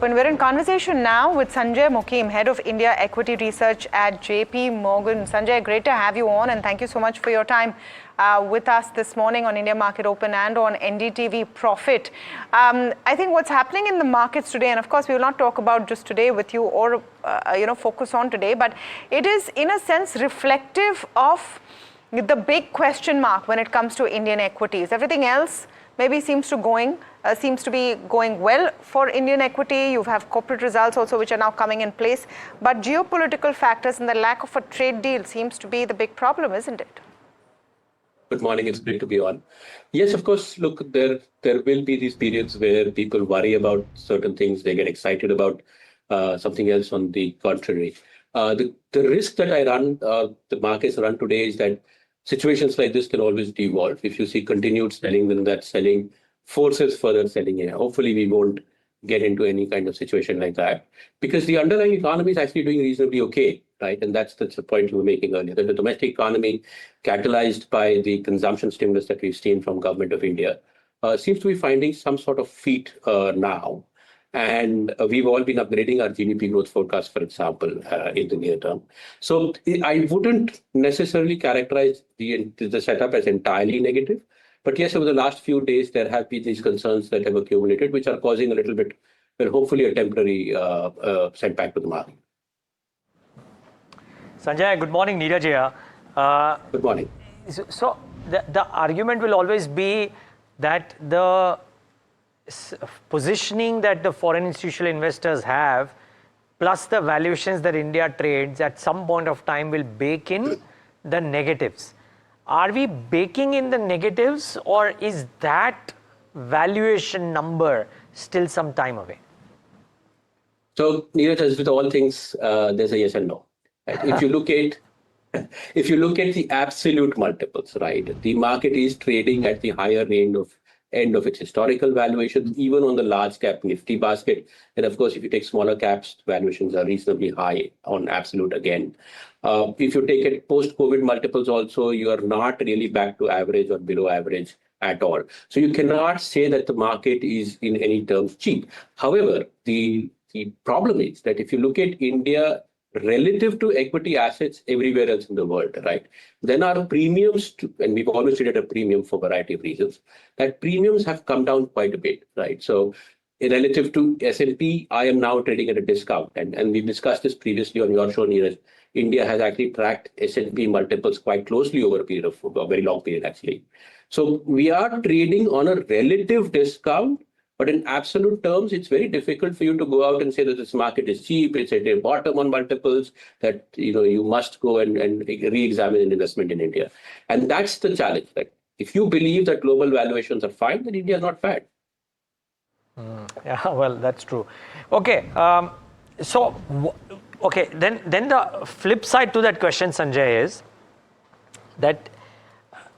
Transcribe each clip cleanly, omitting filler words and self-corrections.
When we're in conversation now with Sanjay Mookim, Head of India Equity Research at JP Morgan. Sanjay, great to have you on, and thank you so much for your time with us this morning on India Market Open and on NDTV Profit. I think what's happening in the markets today, and of course we will not talk about just today with you or focus on today, but it is in a sense reflective of the big question mark when it comes to Indian equities. Everything else maybe seems to be going well for Indian equity. You have corporate results also which are now coming in place, but geopolitical factors and the lack of a trade deal seems to be the big problem, isn't it? Good morning, it's great to be on. Yes, of course, look, there will be these periods where people worry about certain things, they get excited about something else on the contrary. The risk that the markets run today is that situations like this can always devolve. If you see continued selling, then that selling forces further selling here. Hopefully, we won't get into any kind of situation like that because the underlying economy is actually doing reasonably okay, right? And that's the point you were making earlier, that the domestic economy, catalyzed by the consumption stimulus that we've seen from Government of India, seems to be finding some sort of feet now. And we've all been upgrading our GDP growth forecast, for example, in the near term. So I wouldn't necessarily characterize the setup as entirely negative. But yes, over the last few days, there have been these concerns that have accumulated, which are causing a little bit, well, hopefully a temporary setback to the market. Sanjay, good morning. Neeraj here. Good morning. So the argument will always be that the positioning that the foreign institutional investors have, plus the valuations that India trades, at some point of time will bake in the negatives. Are we baking in the negatives, or is that valuation number still some time away? So, Neeraj, as with all things, there's a yes and no. Right? If you look at the absolute multiples, right, the market is trading at the higher end of its historical valuations, even on the large cap Nifty basket. And of course, if you take smaller caps, valuations are reasonably high on absolute again. If you take it post-COVID multiples also, you are not really back to average or below average at all. So you cannot say that the market is in any terms cheap. However, the problem is that if you look at India relative to equity assets everywhere else in the world, right, then our premiums, and we've always traded a premium for a variety of reasons, that premiums have come down quite a bit, right? So relative to S&P, I am now trading at a discount. And we've discussed this previously on your show, Neeraj. India has actually tracked S&P multiples quite closely over a very long period, actually. So we are trading on a relative discount. But in absolute terms, it's very difficult for you to go out and say that this market is cheap, it's at a bottom on multiples, that you must go and re-examine an investment in India. And that's the challenge. That if you believe that global valuations are fine, then India is not bad. Yeah, well, that's true. Okay, then the flip side to that question, Sanjay, is that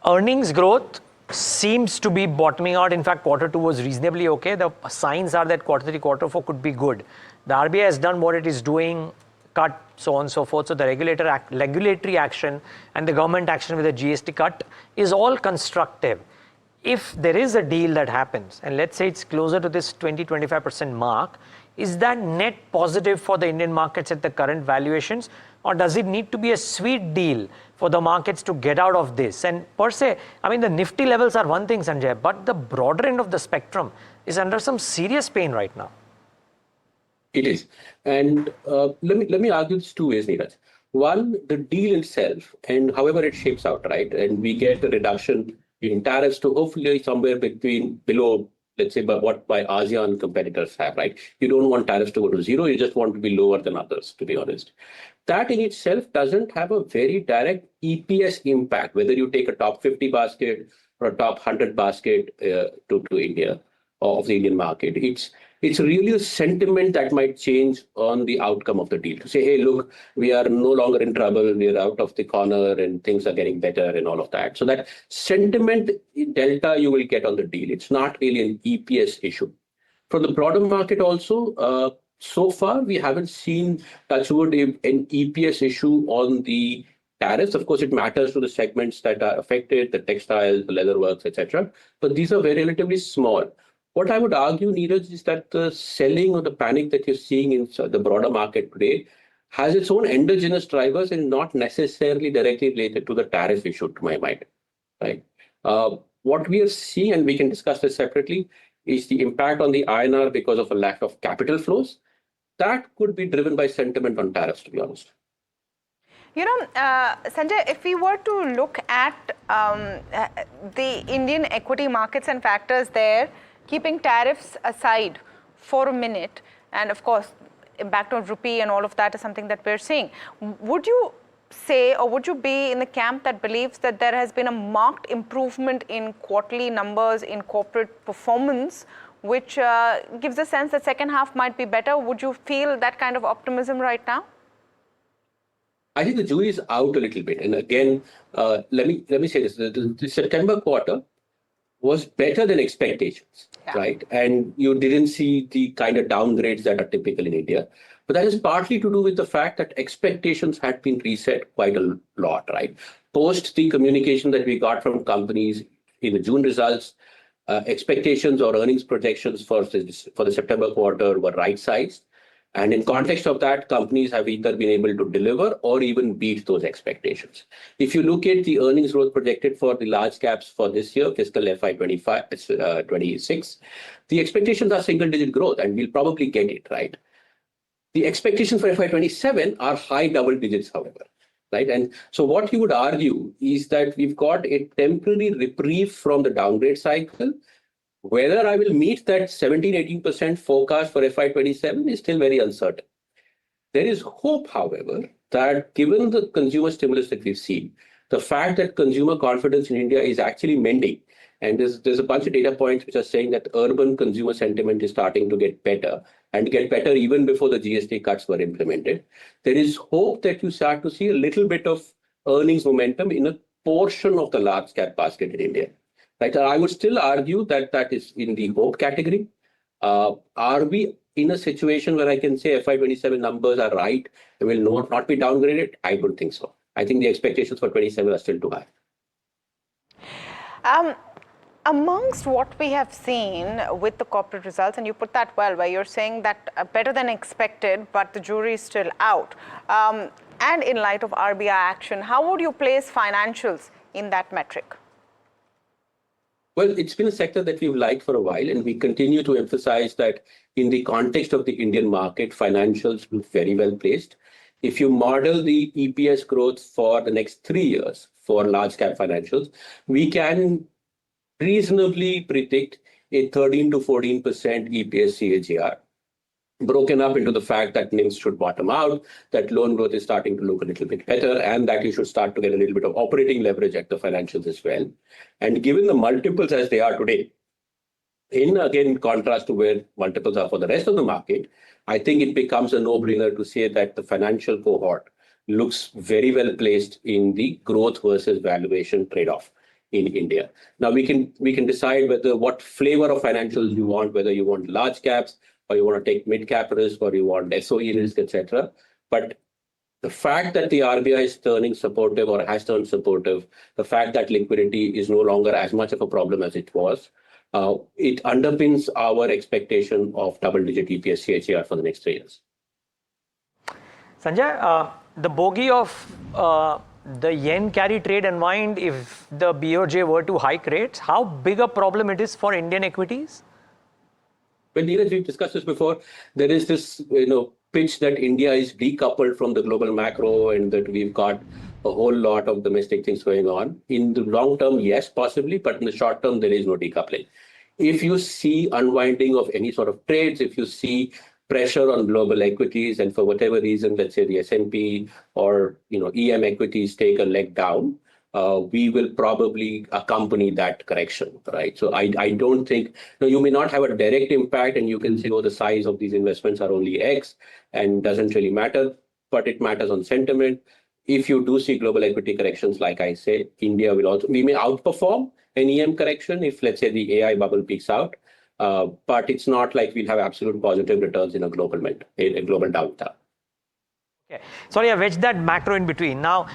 earnings growth seems to be bottoming out. In fact, quarter two was reasonably okay. The signs are that quarter three, quarter four could be good. The RBI has done what it is doing, cut, so on and so forth. So the regulatory action and the government action with the GST cut is all constructive. If there is a deal that happens, and let's say it's closer to this 20-25% mark, is that net positive for the Indian markets at the current valuations? Or does it need to be a sweet deal for the markets to get out of this? And per se, I mean, the Nifty levels are one thing, Sanjay, but the broader end of the spectrum is under some serious pain right now. It is. And let me argue this two ways, Neeraj. One, the deal itself, and however it shapes out, right? And we get a reduction in tariffs to hopefully somewhere below, let's say, what my ASEAN competitors have, right? You don't want tariffs to go to zero, you just want to be lower than others, to be honest. That in itself doesn't have a very direct EPS impact, whether you take a top 50 basket or a top 100 basket to India, or of the Indian market. It's really a sentiment that might change on the outcome of the deal. To say, hey, look, we are no longer in trouble, we are out of the corner and things are getting better and all of that. So that sentiment delta you will get on the deal. It's not really an EPS issue. For the broader market also, so far we haven't seen, touchwood, an EPS issue on the tariffs. Of course, it matters to the segments that are affected, the textiles, the leatherworks, etc. But these are very relatively small. What I would argue, Neeraj, is that the selling or the panic that you're seeing in the broader market today has its own endogenous drivers and not necessarily directly related to the tariff issue, to my mind. Right? What we are seeing, and we can discuss this separately, is the impact on the INR because of a lack of capital flows. That could be driven by sentiment on tariffs, to be honest. You know, Sanjay, if we were to look at the Indian equity markets and factors there, keeping tariffs aside for a minute, and of course, impact on rupee and all of that is something that we're seeing. Would you say, or would you be in the camp that believes that there has been a marked improvement in quarterly numbers in corporate performance, which gives a sense that second half might be better? Would you feel that kind of optimism right now? I think the jury is out a little bit. And again, let me say this: the September quarter was better than expectations, right? And you didn't see the kind of downgrades that are typical in India. But that is partly to do with the fact that expectations had been reset quite a lot, right? Post the communication that we got from companies in the June results, expectations or earnings projections for the September quarter were right-sized. And in context of that, companies have either been able to deliver or even beat those expectations. If you look at the earnings growth projected for the large caps for this year, fiscal FY25, 26, the expectations are single-digit growth, and we'll probably get it, right? The expectations for FY27 are high double digits, however, right? And so what you would argue is that we've got a temporary reprieve from the downgrade cycle. Whether I will meet that 17-18% forecast for FY27 is still very uncertain. There is hope, however, that given the consumer stimulus that we've seen, the fact that consumer confidence in India is actually mending, and there's a bunch of data points which are saying that urban consumer sentiment is starting to get better and get better even before the GST cuts were implemented. There is hope that you start to see a little bit of earnings momentum in a portion of the large cap basket in India. Right? I would still argue that that is in the hope category. Are we in a situation where I can say FY27 numbers are right and will not be downgraded? I don't think so. I think the expectations for 27 are still too high. Amongst what we have seen with the corporate results, and you put that well, where you're saying that better than expected, but the jury is still out. And in light of RBI action, how would you place financials in that metric? Well, it's been a sector that we've liked for a while, and we continue to emphasize that in the context of the Indian market, financials look very well placed. If you model the EPS growth for the next 3 years for large cap financials, we can reasonably predict a 13 to 14% EPS CAGR, broken up into the fact that NIMs should bottom out, that loan growth is starting to look a little bit better, and that you should start to get a little bit of operating leverage at the financials as well. And given the multiples as they are today, in contrast to where multiples are for the rest of the market, I think it becomes a no-brainer to say that the financial cohort looks very well placed in the growth versus valuation trade-off in India. Now we can decide what flavor of financials you want, whether you want large caps, or you want to take mid-cap risk, or you want SOE risk, etc. But the fact that the RBI is turning supportive or has turned supportive, the fact that liquidity is no longer as much of a problem as it was, it underpins our expectation of double-digit EPS CAGR for the next 3 years. Sanjay, the bogey of the yen carry trade unwind if the BOJ were to hike rates, how big a problem it is for Indian equities? Well, Neeraj, we've discussed this before. There is this, pitch that India is decoupled from the global macro and that we've got a whole lot of domestic things going on. In the long term, yes, possibly, but in the short term, there is no decoupling. If you see unwinding of any sort of trades, if you see pressure on global equities, and for whatever reason, let's say the S&P or EM equities take a leg down, we will probably accompany that correction, right? So I don't think, you may not have a direct impact and you can say, the size of these investments are only X and doesn't really matter, but it matters on sentiment. If you do see global equity corrections, like I say, India we may outperform an EM correction if, let's say, the AI bubble peaks out, but it's not like we'll have absolute positive returns in a global downturn. Okay. Sorry, I wedged that macro in between. Now,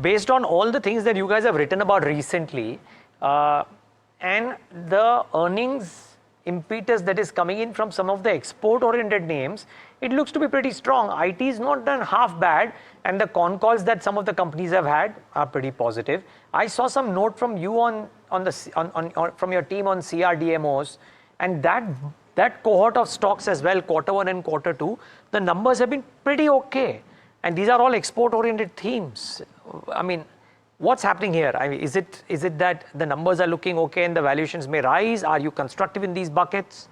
based on all the things that you guys have written about recently, and the earnings impetus that is coming in from some of the export-oriented names, it looks to be pretty strong. IT is not done half bad, and the con calls that some of the companies have had are pretty positive. I saw some note from you from your team on CRDMOs, and that cohort of stocks as well, Q1 and Q2, the numbers have been pretty okay, and these are all export-oriented themes. I mean, what's happening here? I mean, is it that the numbers are looking okay and the valuations may rise? Are you constructive in these buckets?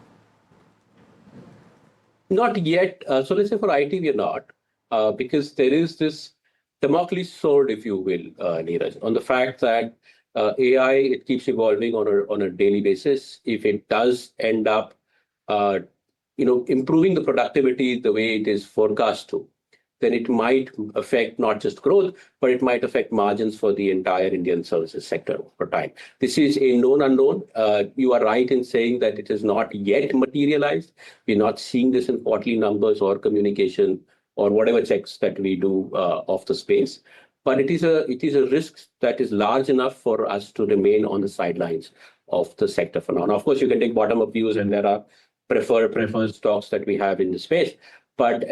Not yet. So let's say for IT, we are not, because there is this Damocles sword, if you will, Neeraj, on the fact that AI, it keeps evolving on a daily basis. If it does end up, improving the productivity the way it is forecast to, then it might affect not just growth, but it might affect margins for the entire Indian services sector over time. This is a known unknown. You are right in saying that it has not yet materialized. We're not seeing this in quarterly numbers or communication or whatever checks that we do of the space. But it is a risk that is large enough for us to remain on the sidelines of the sector for now. Now, of course, you can take bottom-up views, and there are preferred stocks that we have in the space. But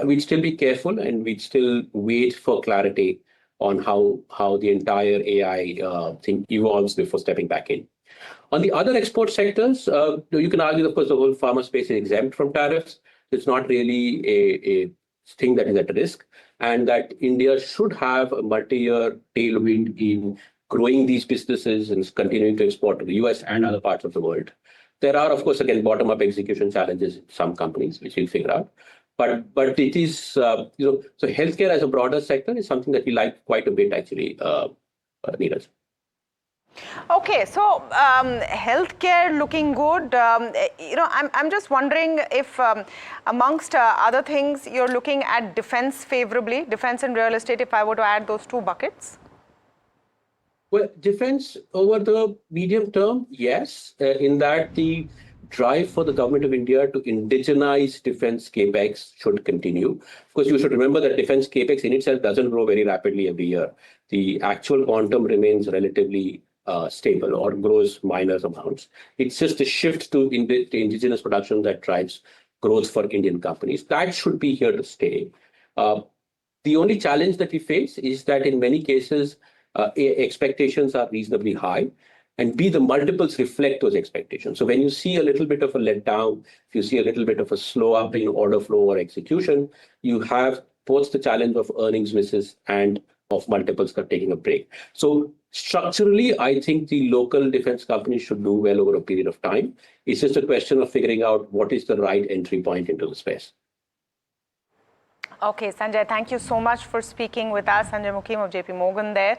we'd still be careful, and we'd still wait for clarity on how the entire AI thing evolves before stepping back in. On the other export sectors, you can argue, of course, the whole pharma space is exempt from tariffs. It's not really a thing that is at risk, and that India should have a multi-year tailwind in growing these businesses and continuing to export to the US and other parts of the world. There are, of course, again, bottom-up execution challenges in some companies, which we'll figure out. But it is, so healthcare as a broader sector is something that we like quite a bit, actually, Neeraj. Okay, so healthcare looking good. I'm just wondering if, amongst other things, you're looking at defense favorably, defense and real estate, if I were to add those two buckets. Well, defense over the medium term, yes, in that the drive for the government of India to indigenize defense capex should continue. Of course, you should remember that defense capex in itself doesn't grow very rapidly every year. The actual quantum remains relatively stable or grows minor amounts. It's just a shift to indigenous production that drives growth for Indian companies. That should be here to stay. The only challenge that we face is that in many cases, expectations are reasonably high, and B, the multiples reflect those expectations. So when you see a little bit of a letdown, if you see a little bit of a slow up in order flow or execution, you have both the challenge of earnings misses and of multiples taking a break. So structurally, I think the local defense companies should do well over a period of time. It's just a question of figuring out what is the right entry point into the space. Okay, Sanjay, thank you so much for speaking with us. Sanjay Mookim of JP Morgan there.